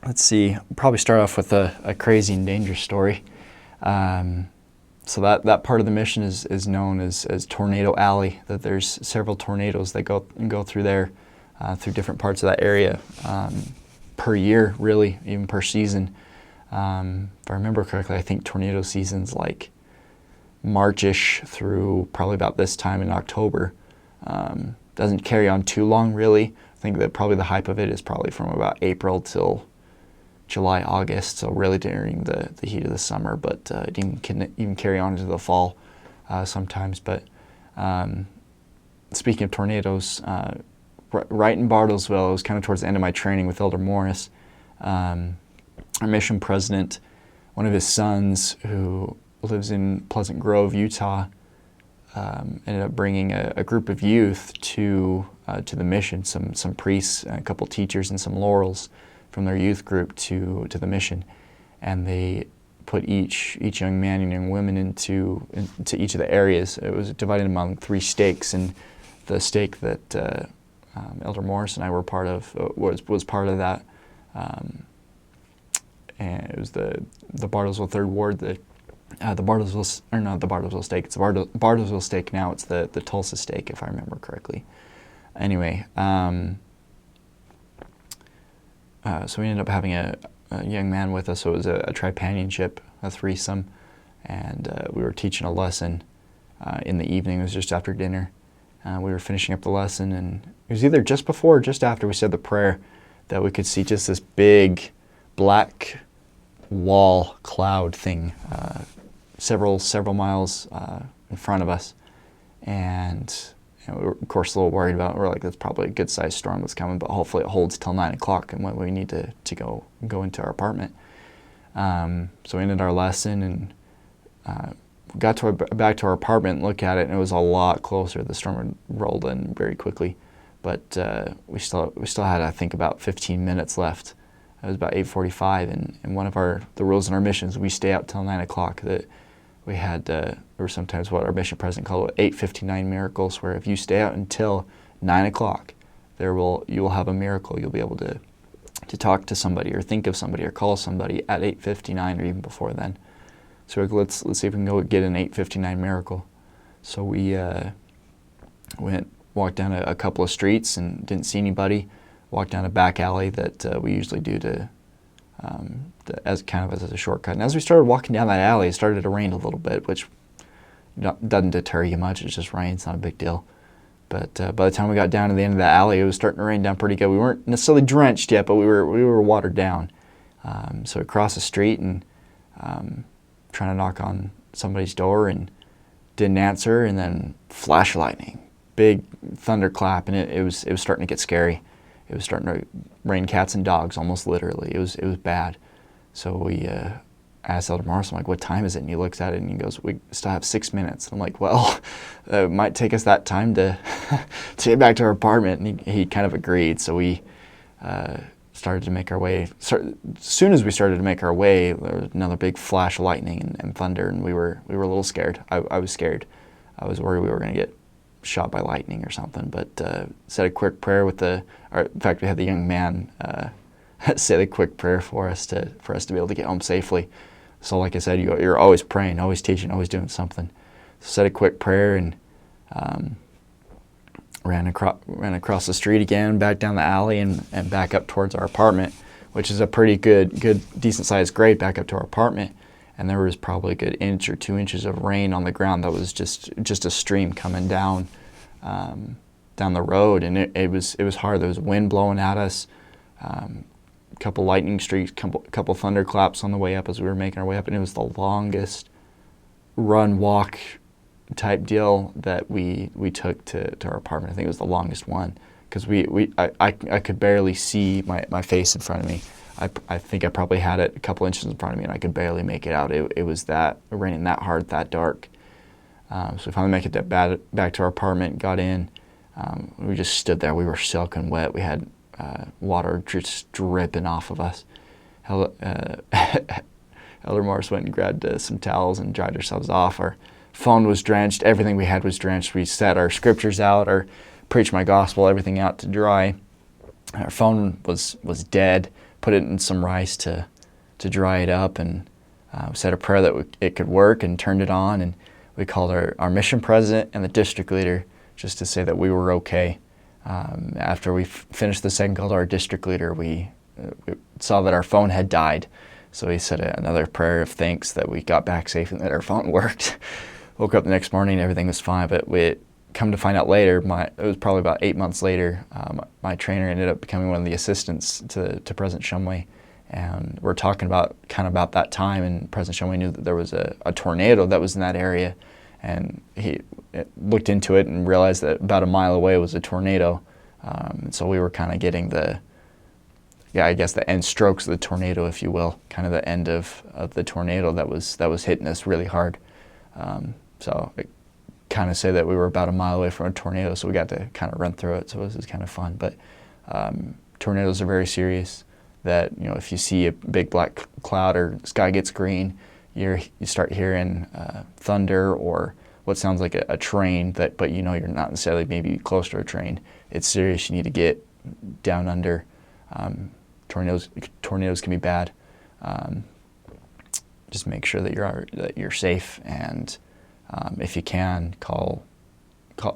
let's see, probably start off with a crazy and dangerous story. So that part of the mission is known as Tornado Alley, that there's several tornadoes that go through there, through different parts of that area, per year, really, even per season. If I remember correctly, I think tornado season's like March-ish through probably about this time in October. Doesn't carry on too long, really. I think that probably the hype of it is probably from about April till July, August, so really during the heat of the summer, but it can even carry on into the fall sometimes. But speaking of tornadoes, right in Bartlesville, it was kind of towards the end of my training with Elder Morris. Our mission president, one of his sons who lives in Pleasant Grove, Utah, ended up bringing a group of youth to the mission, some priests, a couple teachers, and some laurels from their youth group to the mission, and they put each young man and young woman into each of the areas. It was divided among 3 stakes, and the stake that Elder Morris and I were part of was part of that, and it was the Bartlesville Third Ward, the Bartlesville, or not the Bartlesville stake. It's the Bartlesville stake now. It's the Tulsa stake, if I remember correctly. Anyway. So we ended up having a young man with us, so it was a tripanionship, a threesome, and we were teaching a lesson in the evening. It was just after dinner. We were finishing up the lesson, and it was either just before or just after we said the prayer that we could see just this big black wall cloud thing several miles in front of us, and we were, of course, a little worried about it. We're like, that's probably a good-sized storm that's coming, but hopefully it holds till 9 o'clock and when we need to go into our apartment. So we ended our lesson and got back to our apartment and looked at it, and it was a lot closer. The storm had rolled in very quickly, but we still had, I think, about 15 minutes left. It was about 8:45, and one of the rules in our missions, we stay out till 9 o'clock. That we had, or sometimes what our mission president called it, 8:59 miracles, where if you stay out until 9 o'clock, you will have a miracle. You'll be able to talk to somebody or think of somebody or call somebody at 8:59 or even before then. So let's see if we can go get an 8:59 miracle. So we walked down a couple of streets and didn't see anybody. Walked down a back alley that we usually do as a shortcut. And as we started walking down that alley, it started to rain a little bit, which doesn't deter you much. It's just rain. It's not a big deal. But by the time we got down to the end of the alley, it was starting to rain down pretty good. We weren't necessarily drenched yet, but we were watered down. So we crossed the street and trying to knock on somebody's door and didn't answer, and then flash of lightning, big thunderclap, and it was starting to get scary. It was starting to rain cats and dogs, almost literally. It was bad. So we asked Elder Morris, I'm like, what time is it? And he looks at it and he goes, we still have 6 minutes. And I'm like, well, it might take us that time to get back to our apartment. And he kind of agreed. So we started to make our way. As soon as we started to make our way, there was another big flash of lightning and thunder, and we were a little scared. I was scared. I was worried we were going to get shot by lightning or something, but said a quick prayer in fact, we had the young man say the quick prayer for us to be able to get home safely. So like I said, you're always praying, always teaching, always doing something. So said a quick prayer and ran across the street again, back down the alley and back up towards our apartment, which is a pretty good decent sized grade back up to our apartment. And there was probably a good 1 or 2 inches of rain on the ground that was just a stream coming down the road, and it was hard. There was wind blowing at us, a couple lightning streaks, couple thunderclaps on the way up as we were making our way up, and it was the longest run-walk type deal that we took to our apartment. I think it was the longest one because I could barely see my face in front of me. I think I probably had it a couple inches in front of me, and I could barely make it out. It was raining that hard, that dark. So we finally make it back to our apartment, got in. We just stood there. We were soaking wet. We had water just dripping off of us. Elder Morris went and grabbed some towels and dried ourselves off. Our phone was drenched. Everything we had was drenched. We set our scriptures out, preached my gospel, everything out to dry. Our phone was dead. put it in some rice to dry it up, and said a prayer that it could work, and turned it on, and we called our mission president and the district leader just to say that we were okay. After we finished the second call to our district leader, we saw that our phone had died. So he said another prayer of thanks that we got back safe and that our phone worked. Woke up the next morning, everything was fine, but we come to find out later, it was probably about 8 months later, my trainer ended up becoming one of the assistants to President Shumway. And we're talking about about that time, and President Shumway knew that there was a tornado that was in that area, and he looked into it and realized that about a mile away was a tornado. And so we were kind of getting the end strokes of the tornado, if you will, kind of the end of the tornado that was hitting us really hard. So it kind of say that we were about a mile away from a tornado, so we got to kind of run through it. So this is kind of fun. But tornadoes are very serious. That if you see a big black cloud or sky gets green, you start hearing thunder or what sounds like a train. But you're not necessarily maybe close to a train. It's serious. You need to get down under. Tornadoes can be bad. Just make sure that you're safe, and if you can,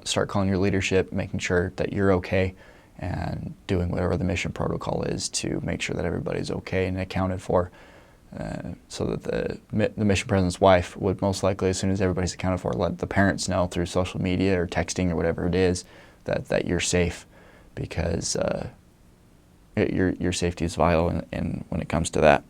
start calling your leadership, making sure that you're okay, and doing whatever the mission protocol is to make sure that everybody's okay and accounted for, so that the mission president's wife would most likely, as soon as everybody's accounted for, let the parents know through social media or texting or whatever it is that you're safe, because your safety is vital when it comes to that.